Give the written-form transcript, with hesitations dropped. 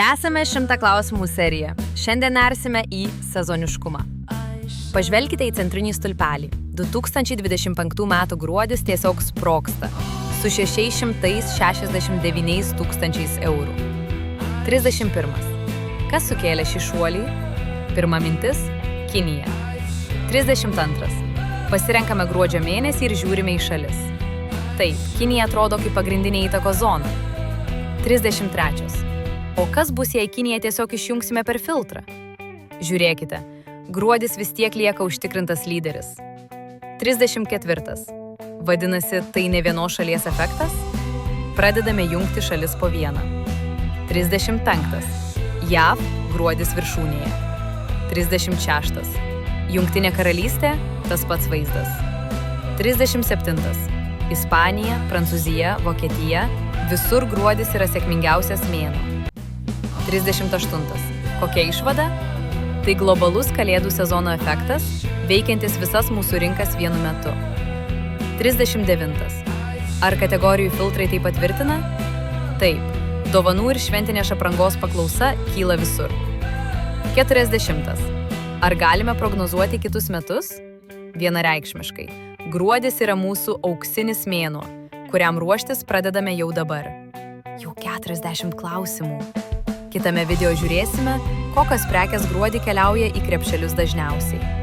Tęsame 100 klausimų seriją. Šiandien nersime į sezoniškumą. Pažvelkite į centrinį stulpelį. 2025 metų gruodis tiesiog sprogsta. Su 669 tūkstančiais eurų. 31. Kas sukėlė šį šuolį? Pirma mintis – Kinija. 32. Pasirenkame gruodžio mėnesį ir žiūrime į šalis. Taip, Kinija atrodo kaip pagrindinė įtakos zona. 33. O kas bus, jei Kiniją tiesiog išjungsime per filtrą? Žiūrėkite, gruodis vis tiek lieka užtikrintas lyderis. 34. Vadinasi, tai ne vienos šalies efektas? Pradedame jungti šalis po vieną. 35. JAV gruodis viršūnėje. 36. Jungtinė karalystė – tas pats vaizdas. 37. Ispanija, Prancūzija, Vokietija – visur gruodis yra sėkmingiausias mėnuo. 38. Kokia išvada? Tai globalus kalėdų sezono efektas, veikiantis visas mūsų rinkas vienu metu. 39. Ar kategorijų filtrai tai patvirtina? Taip, dovanų ir šventinės aprangos paklausa kyla visur. 40. Ar galime prognozuoti kitus metus? Vienareikšmiškai. Gruodis yra mūsų auksinis mėnuo, kuriam ruoštis pradedame jau dabar. Jau 40 klausimų. Kitame video žiūrėsime, kokios prekės gruodį keliauja į krepšelius dažniausiai.